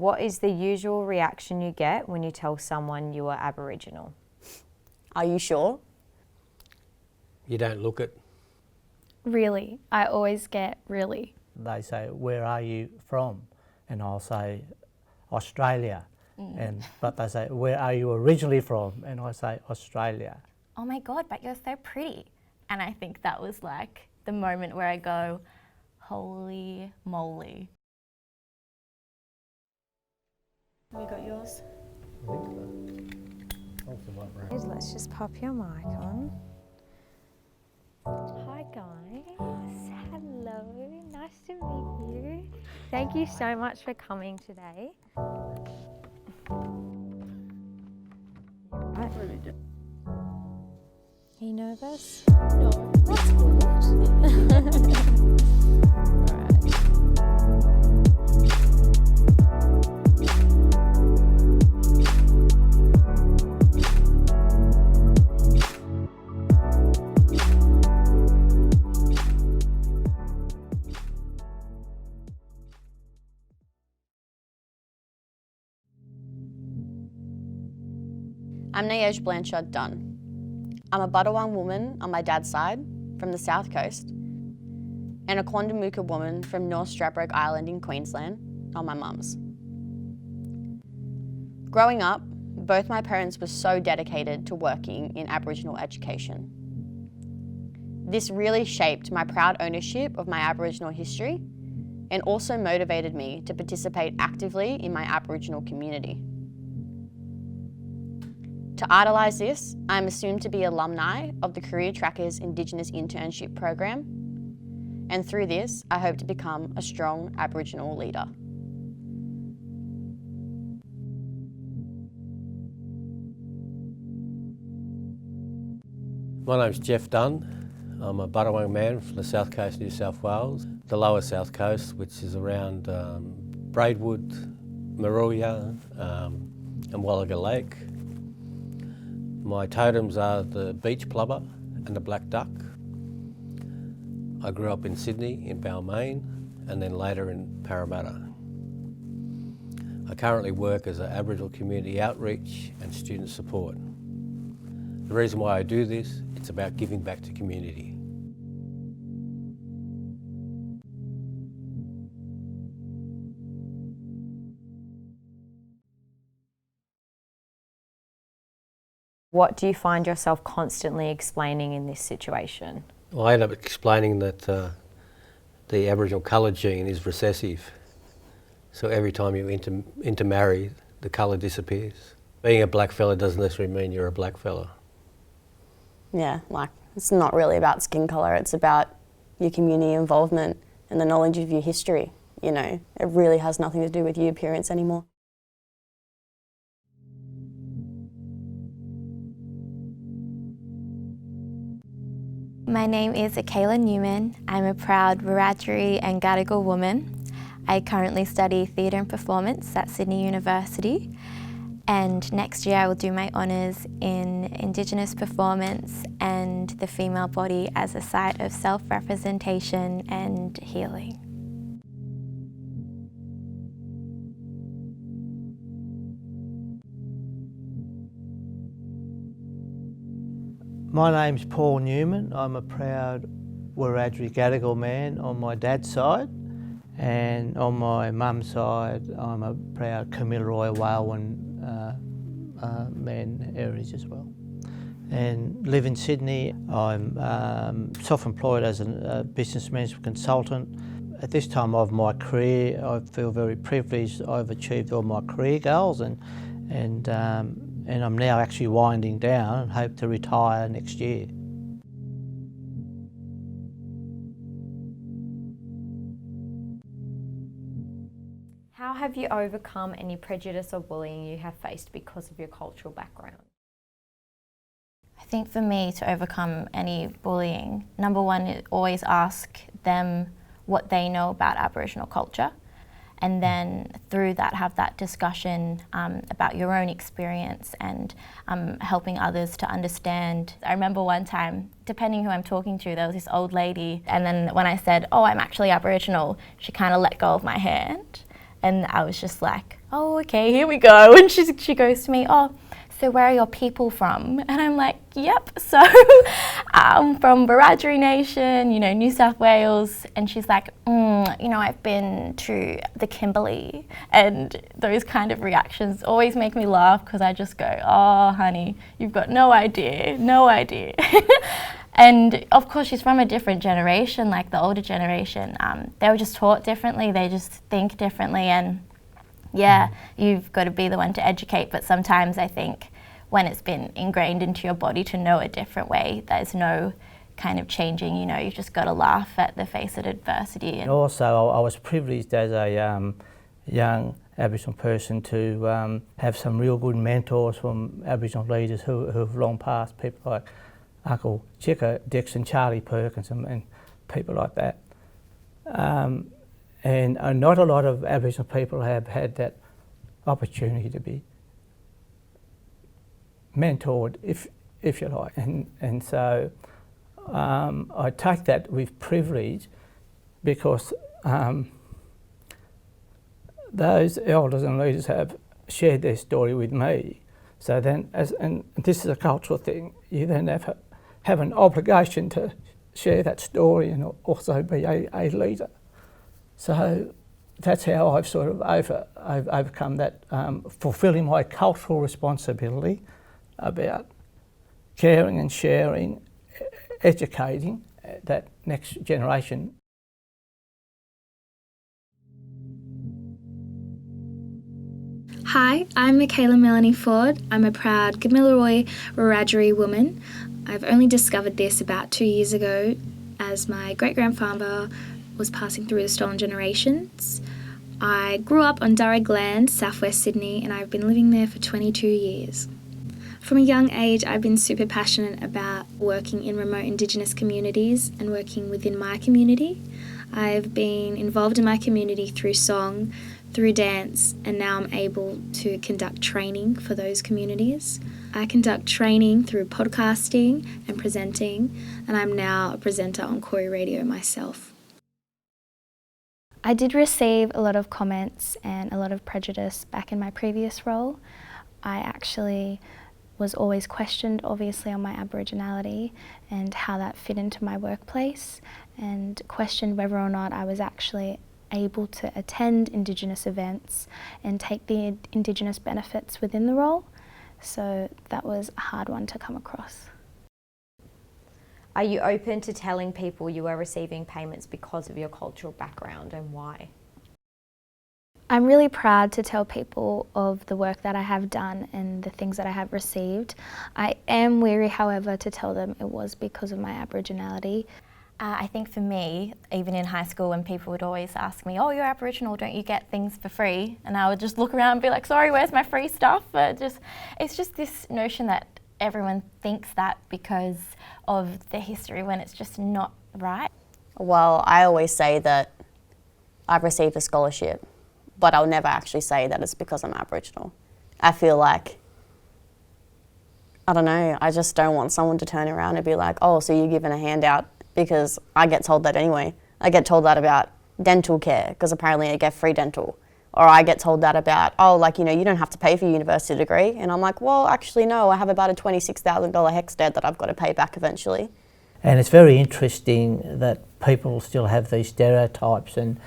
What is the usual reaction you get when you tell someone you are Aboriginal? Are you sure? You don't look it. Really? I always get really. They say, where are you from? And I'll say, Australia. But they say, where are you originally from? And I say, Australia. Oh my God, but you're so pretty. And I think that was like the moment where I go, holy moly. Have you got yours? Let's just pop your mic on. Hi guys, hello, nice to meet you. Thank you so much for coming today. Right. Are you nervous? No. That's good. I'm Nayesh Blanchard Dunn. I'm a Budawang woman on my dad's side, from the South Coast, and a Quandamooka woman from North Stradbroke Island in Queensland on my mum's. Growing up, both my parents were so dedicated to working in Aboriginal education. This really shaped my proud ownership of my Aboriginal history and also motivated me to participate actively in my Aboriginal community. To idolise this, I'm assumed to be alumni of the Career Trackers Indigenous Internship Program, and through this, I hope to become a strong Aboriginal leader. My name's Jeff Dunn. I'm a Budawang man from the South Coast, New South Wales, the lower South Coast, which is around Braidwood, Moruya and Wallaga Lake. My totems are the beach plover and the black duck. I grew up in Sydney, in Balmain, and then later in Parramatta. I currently work as an Aboriginal community outreach and student support. The reason why I do this, it's about giving back to community. What do you find yourself constantly explaining in this situation? Well, I end up explaining that the Aboriginal colour gene is recessive. So every time you intermarry, the colour disappears. Being a black fella doesn't necessarily mean you're a black fella. Yeah, like, it's not really about skin colour, it's about your community involvement and the knowledge of your history. You know, it really has nothing to do with your appearance anymore. My name is Akayla Newman. I'm a proud Wiradjuri and Gadigal woman. I currently study theatre and performance at Sydney University, and next year I will do my honours in Indigenous performance and the female body as a site of self-representation and healing. My name's Paul Newman. I'm a proud Wiradjuri Gadigal man on my dad's side, and on my mum's side I'm a proud Kamilaroi Walewan man heritage as well. And live in Sydney. I'm self-employed as a business management consultant. At this time of my career I feel very privileged. I've achieved all my career goals and I'm now actually winding down and hope to retire next year. How have you overcome any prejudice or bullying you have faced because of your cultural background? I think for me to overcome any bullying, number one, always ask them what they know about Aboriginal culture, and then through that have that discussion about your own experience and helping others to understand. I remember one time, depending who I'm talking to, there was this old lady, and then when I said, oh, I'm actually Aboriginal, she kind of let go of my hand, and I was just like, oh, okay, here we go. And she goes to me, oh, so where are your people from? And I'm like, yep, so I'm from Wiradjuri Nation, New South Wales. And she's like, I've been to the Kimberley. And those kind of reactions always make me laugh because I just go, oh, honey, you've got no idea. And of course, she's from a different generation, like the older generation. They were just taught differently. They just think differently. And yeah, you've got to be the one to educate, but sometimes I think when it's been ingrained into your body to know a different way, there's no kind of changing, you've just got to laugh at the face of adversity. And also, I was privileged as a young Aboriginal person to have some real good mentors from Aboriginal leaders who've long passed, people like Uncle Chicka Dixon, Charlie Perkins and people like that. And not a lot of Aboriginal people have had that opportunity to be mentored, if you like. And so I take that with privilege because those elders and leaders have shared their story with me. So then, and this is a cultural thing, you then have an obligation to share that story and also be a leader. So that's how I've sort of overcome that, fulfilling my cultural responsibility about caring and sharing, educating that next generation. Hi, I'm Michaela Melanie Ford. I'm a proud Gamilaroi Wiradjuri woman. I've only discovered this about 2 years ago as my great-grandfather was passing through the Stolen Generations. I grew up on Durrag land, southwest Sydney, and I've been living there for 22 years. From a young age, I've been super passionate about working in remote Indigenous communities and working within my community. I've been involved in my community through song, through dance, and now I'm able to conduct training for those communities. I conduct training through podcasting and presenting, and I'm now a presenter on Koori Radio myself. I did receive a lot of comments and a lot of prejudice back in my previous role. I actually was always questioned, obviously, on my Aboriginality and how that fit into my workplace, and questioned whether or not I was actually able to attend Indigenous events and take the Indigenous benefits within the role. So that was a hard one to come across. Are you open to telling people you are receiving payments because of your cultural background, and why? I'm really proud to tell people of the work that I have done and the things that I have received. I am wary, however, to tell them it was because of my Aboriginality. I think for me, even in high school, when people would always ask me, oh, you're Aboriginal, don't you get things for free? And I would just look around and be like, sorry, where's my free stuff? But it's just this notion that everyone thinks that because of the history, when it's just not right. Well, I always say that I've received a scholarship, but I'll never actually say that it's because I'm Aboriginal. I feel like, I don't know, I just don't want someone to turn around and be like, oh, so you're given a handout, because I get told that anyway. I get told that about dental care, because apparently I get free dental. Or I get told that about, oh, like, you don't have to pay for your university degree. And I'm like, well, actually, no, I have about a $26,000 HECS debt that I've got to pay back eventually. And it's very interesting that people still have these stereotypes and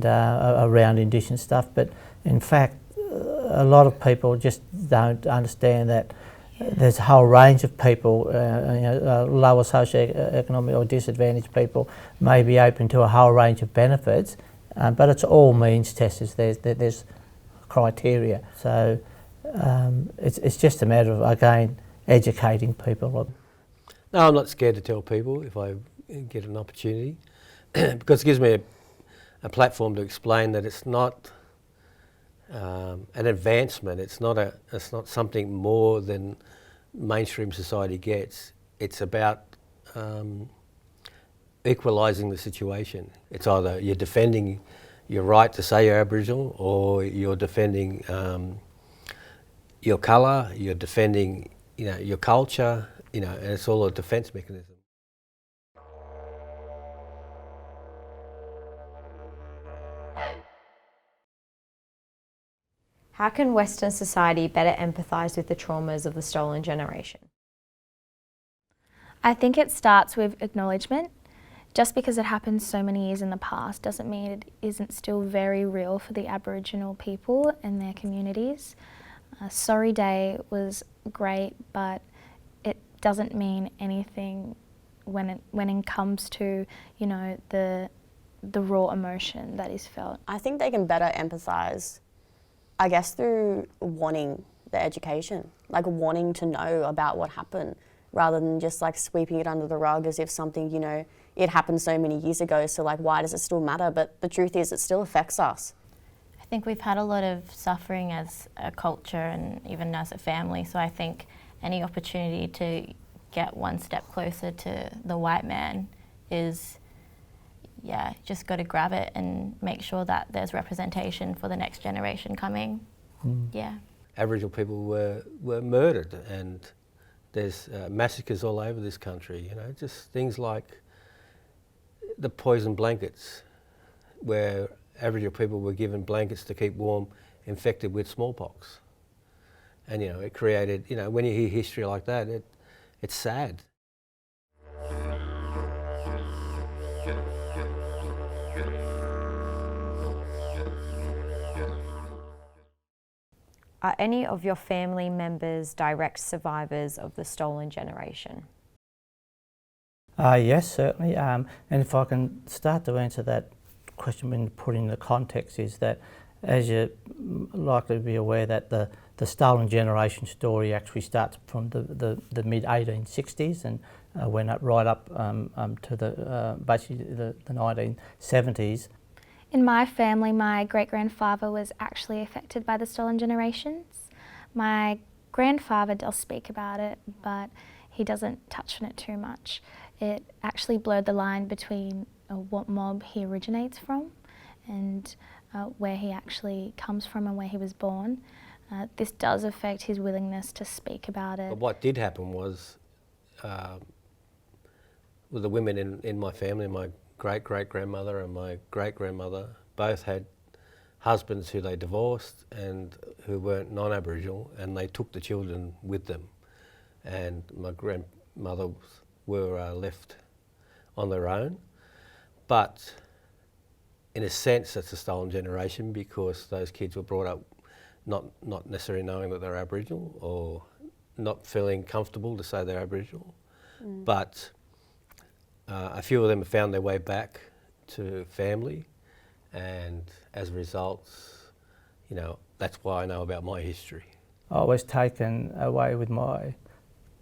around Indigenous stuff, but in fact, a lot of people just don't understand that there's a whole range of people, lower socioeconomic or disadvantaged people may be open to a whole range of benefits, but it's all means tested. There's criteria. So it's just a matter of, again, educating people. No, I'm not scared to tell people if I get an opportunity because it gives me a platform to explain that it's not an advancement. It's not something more than mainstream society gets. It's about equalising the situation. It's either you're defending your right to say you're Aboriginal, or you're defending your colour, you're defending your culture, and it's all a defence mechanism. How can Western society better empathise with the traumas of the stolen generation? I think it starts with acknowledgement. Just because it happened so many years in the past doesn't mean it isn't still very real for the Aboriginal people and their communities. Sorry Day was great, but it doesn't mean anything when it comes to, you know, the raw emotion that is felt. I think they can better empathise, I guess, through wanting the education, like wanting to know about what happened, rather than just like sweeping it under the rug as if something, you know, it happened so many years ago, so like why does it still matter? But the truth is it still affects us. I think we've had a lot of suffering as a culture and even as a family, so I think any opportunity to get one step closer to the white man is, yeah, just got to grab it and make sure that there's representation for the next generation coming. Yeah. Aboriginal people were murdered, and there's massacres all over this country, you know, just things like the poison blankets, where Aboriginal people were given blankets to keep warm, infected with smallpox. And, you know, it created, you know, when you hear history like that, it's sad. Are any of your family members direct survivors of the stolen generation? Yes, certainly. And if I can start to answer that question when put in the context, is that, as you're likely to be aware, that the stolen generation story actually starts from the mid 1860s and went up right up to the basically the 1970s. In my family, my great-grandfather was actually affected by the stolen generations. My grandfather does speak about it, but he doesn't touch on it too much. It actually blurred the line between what mob he originates from and where he actually comes from and where he was born. This does affect his willingness to speak about it. But what did happen was, with the women in my family, my great-great-grandmother and my great-grandmother both had husbands who they divorced and who weren't non-Aboriginal, and they took the children with them. And my grandmothers were left on their own. But in a sense, it's a stolen generation, because those kids were brought up not necessarily knowing that they're Aboriginal, or not feeling comfortable to say they're Aboriginal. But a few of them have found their way back to family, and as a result, you know, that's why I know about my history. I was taken away with my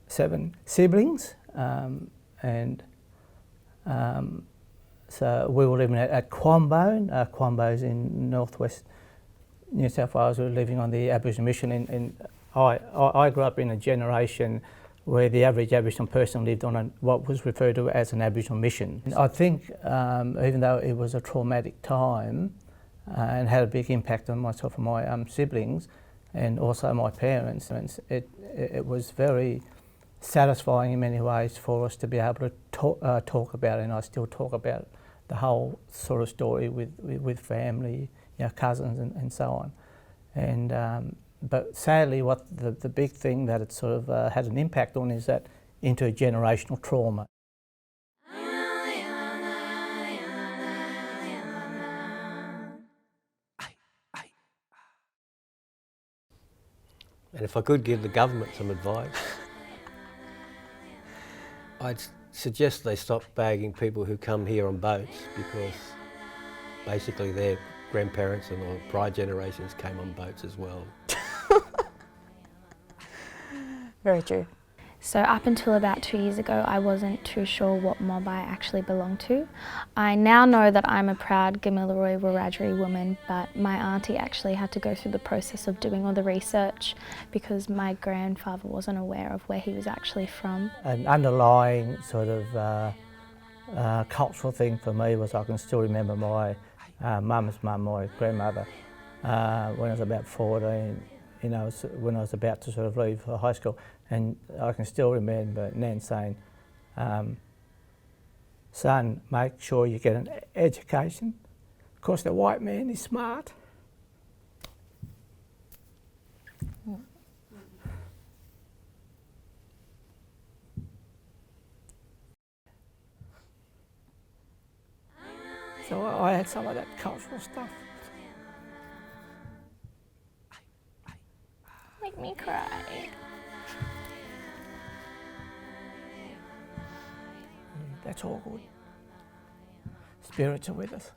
7 siblings, and so we were living at Quambone. Quambone's in northwest New South Wales. We were living on the Aboriginal mission, and I grew up in a generation where the average Aboriginal person lived on what was referred to as an Aboriginal mission. I think even though it was a traumatic time and had a big impact on myself and my siblings, and also my parents, it was very satisfying in many ways for us to be able to talk about it, and I still talk about the whole sort of story with family, you know, cousins and so on. And but sadly, what the big thing that it sort of had an impact on is that intergenerational trauma. And if I could give the government some advice, I'd suggest they stop bagging people who come here on boats, because basically their grandparents and or prior generations came on boats as well. Very true. So up until about 2 years ago, I wasn't too sure what mob I actually belonged to. I now know that I'm a proud Gamilaroi Wiradjuri woman, but my auntie actually had to go through the process of doing all the research because my grandfather wasn't aware of where he was actually from. An underlying sort of cultural thing for me was I can still remember my mum's mum, my grandmother, when I was about 14, you know, when I was about to sort of leave for high school. And I can still remember Nan saying, son, make sure you get an education, because the white man is smart. So I had some of that cultural stuff. Make me cry. That's all good. Spirits are with us.